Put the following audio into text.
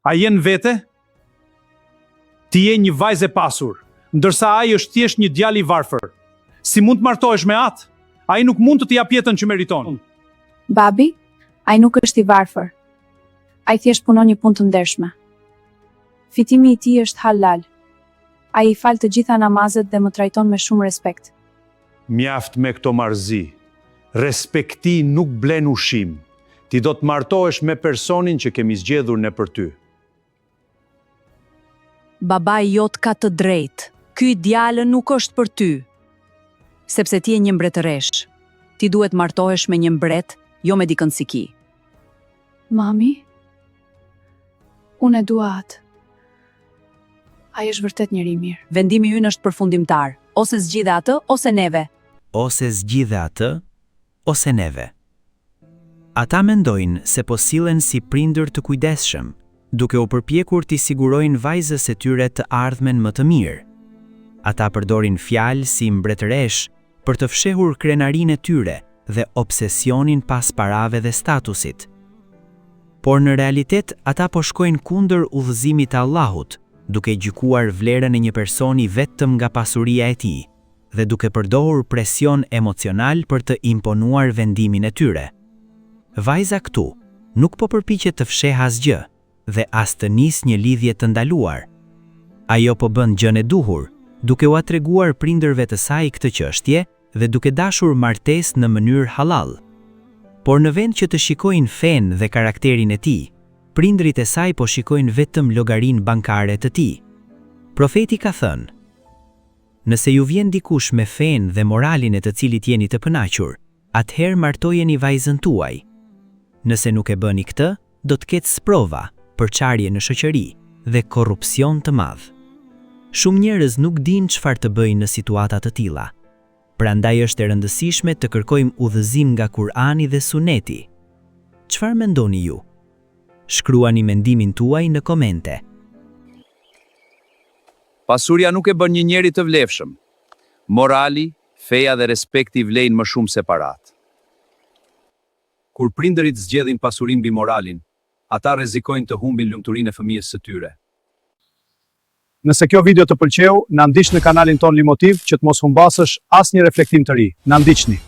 A jenë vete? Ti je një vajzë e pasur, ndërsa ai është thjesht një djalë i varfër. Si mund të martohesh me atë? Ai nuk mund të t'i jap jetën që meriton. Babi, ai nuk është i varfër. Ai thjesht punon një punë të ndershme. Fitimi i tij është halal. Ai i fal të gjitha namazet dhe më trajton me shumë respekt. Mjaft me këto marrëzi. Respekti nuk blen ushim. Ti do të martohesh me personin që kemi zgjedhur ne për ty. Babai jot ka të drejtë. Ky djalë nuk është për ty. Sepse ti je një mbretëresh. Ti duhet martohesh me një mbret, jo me dikën si ki. Mami, unë e dua atë. Ai është vërtet njeri i mirë. Vendimi ynë është përfundimtar. Ose zgjidhe atë, ose neve. Ose zgjidhe atë, ose neve. Ata mendojnë se po sillen si prindër të kujdesshëm, duke u përpjekur t'i sigurojnë vajzës së tyre të ardhmen më të mirë. Ata përdorin fjalë si mbretëresh për të fshehur krenarinë e tyre dhe obsesionin pas parave dhe statusit. Por në realitet, ata po shkojnë kundër udhëzimit të Allahut, duke gjykuar vlerën e një personi vetëm nga pasuria e tij dhe duke përdorur presion emocional për të imponuar vendimin e tyre. Vajza këtu nuk po përpiqet të fshehë asgjë dhe as të nisë një lidhje të ndaluar. Ajo po bën gjën e duhur, duke u treguar prindërve të saj këtë çështje dhe duke dashur martesë në mënyrë halal. Por në vend që të shikojnë fen dhe karakterin e tij, prindrit e saj po shikojnë vetëm llogarinë bankare të tij. Profeti ka thënë: nëse ju vjen dikush me fen dhe moralin e të cilit jeni të kënaqur, atëherë martojeni vajzën tuaj. Nëse nuk e bëni këtë, do të ketë sprova, përçarje në shoqëri dhe korrupsion të madh. Shumë njerëz nuk dinë çfarë të bëjnë në situata të tilla. Prandaj është e rëndësishme të kërkojmë udhëzim nga Kurani dhe Suneti. Çfarë mendoni ju? Shkruani mendimin tuaj në komente. Pasuria nuk e bën një njeri të vlefshëm. Morali, feja dhe respekti vlejnë më shumë separat. Kur prindërit zgjedhin pasurinë mbi moralin, ata rrezikojnë të humbin lumturinë e fëmijës së tyre. Nëse kjo video të pëlqeu, na ndiq në kanalin ton Limotiv që të mos humbasësh asnjë reflektim të ri. Na ndiqni.